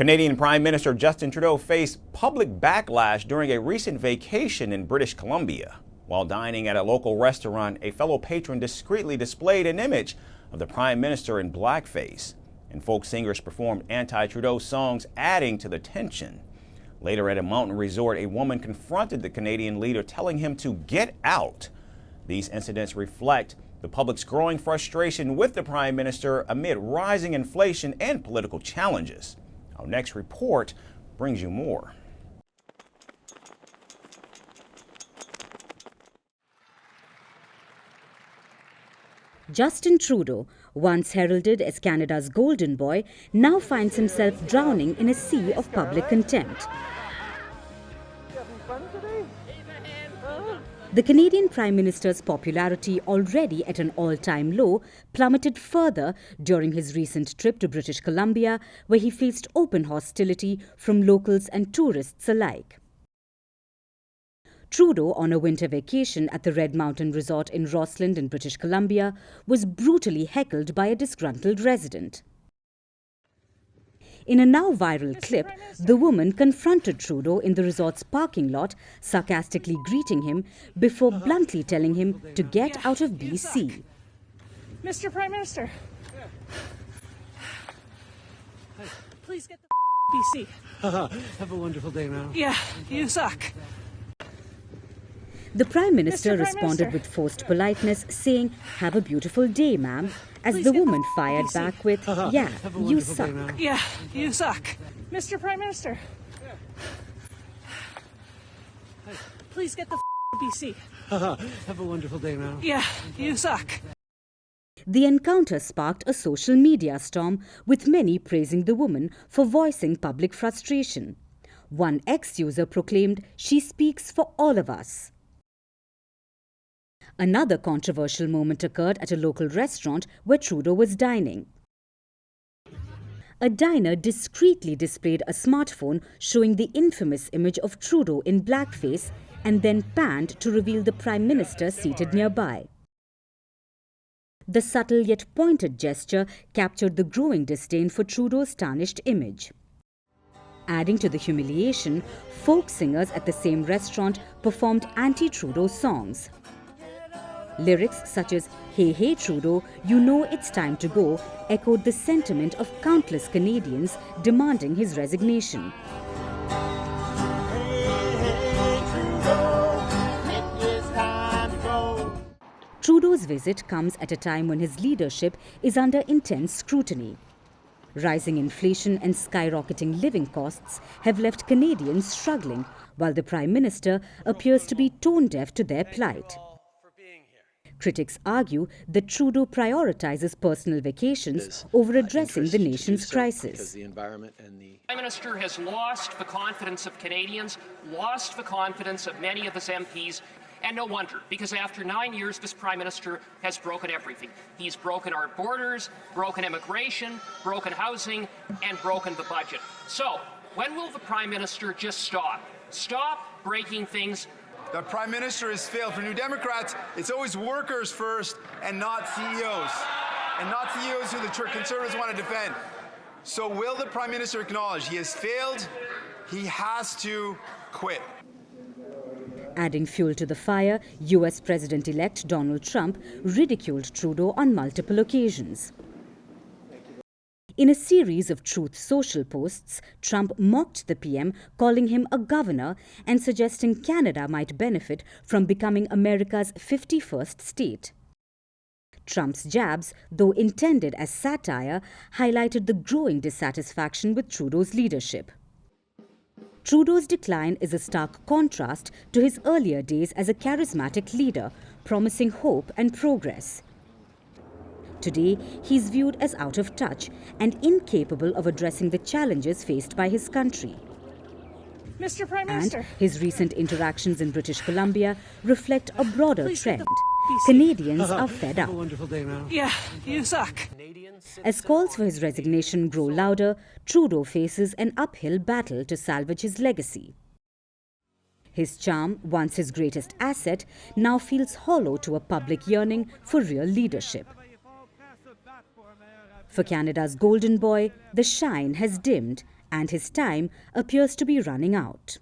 Canadian Prime Minister Justin Trudeau faced public backlash during a recent vacation in British Columbia. While dining at a local restaurant, a fellow patron discreetly displayed an image of the Prime Minister in blackface, and folk singers performed anti-Trudeau songs, adding to the tension. Later at a mountain resort, a woman confronted the Canadian leader, telling him to get out. These incidents reflect the public's growing frustration with the Prime Minister amid rising inflation and political challenges. Our next report brings you more. Justin Trudeau, once heralded as Canada's golden boy, now finds himself drowning in a sea of public contempt. The Canadian Prime Minister's popularity, already at an all-time low, plummeted further during his recent trip to British Columbia, where he faced open hostility from locals and tourists alike. Trudeau, on a winter vacation at the Red Mountain Resort in Rossland in British Columbia, was brutally heckled by a disgruntled resident. In a now viral clip, the woman confronted Trudeau in the resort's parking lot, sarcastically greeting him before bluntly telling him to get out of BC. Mr. Prime Minister, please get the BC. Have a wonderful day, ma'am. Yeah, you suck. The Prime Minister responded with forced politeness, saying, "Have a beautiful day, ma'am," as the woman fired back with, "Yeah, you suck." Yeah, you suck. Mr. Prime Minister, please get the BC. Have a wonderful day, ma'am. Yeah, you suck. The encounter sparked a social media storm, with many praising the woman for voicing public frustration. One ex-user proclaimed, "She speaks for all of us." Another controversial moment occurred at a local restaurant where Trudeau was dining. A diner discreetly displayed a smartphone showing the infamous image of Trudeau in blackface and then panned to reveal the Prime Minister seated nearby. The subtle yet pointed gesture captured the growing disdain for Trudeau's tarnished image. Adding to the humiliation, folk singers at the same restaurant performed anti-Trudeau songs. Lyrics such as "Hey, hey Trudeau, you know it's time to go" echoed the sentiment of countless Canadians demanding his resignation. Trudeau's visit comes at a time when his leadership is under intense scrutiny. Rising inflation and skyrocketing living costs have left Canadians struggling, while the Prime Minister appears to be tone deaf to their plight. Critics argue that Trudeau prioritizes personal vacations over addressing the nation's crisis. The Prime Minister has lost the confidence of Canadians, lost the confidence of many of his MPs, and no wonder, because after 9 years, this Prime Minister has broken everything. He's broken our borders, broken immigration, broken housing, and broken the budget. So, when will the Prime Minister just stop? Stop breaking things. The Prime Minister has failed. For New Democrats, it's always workers first and not CEOs. And not CEOs who the Conservatives want to defend. So will the Prime Minister acknowledge he has failed? He has to quit. Adding fuel to the fire, US President-elect Donald Trump ridiculed Trudeau on multiple occasions. In a series of Truth Social posts, Trump mocked the PM, calling him a governor and suggesting Canada might benefit from becoming America's 51st state. Trump's jabs, though intended as satire, highlighted the growing dissatisfaction with Trudeau's leadership. Trudeau's decline is a stark contrast to his earlier days as a charismatic leader, promising hope and progress. Today, he's viewed as out of touch and incapable of addressing the challenges faced by his country. Mr. Prime Minister, And his recent interactions in British Columbia reflect a broader trend. Canadians are fed up. Have a wonderful day, ma'am. yeah, you suck. As calls for his resignation grow louder, Trudeau faces an uphill battle to salvage his legacy. His charm, once his greatest asset, now feels hollow to a public yearning for real leadership. For Canada's golden boy, the shine has dimmed and his time appears to be running out.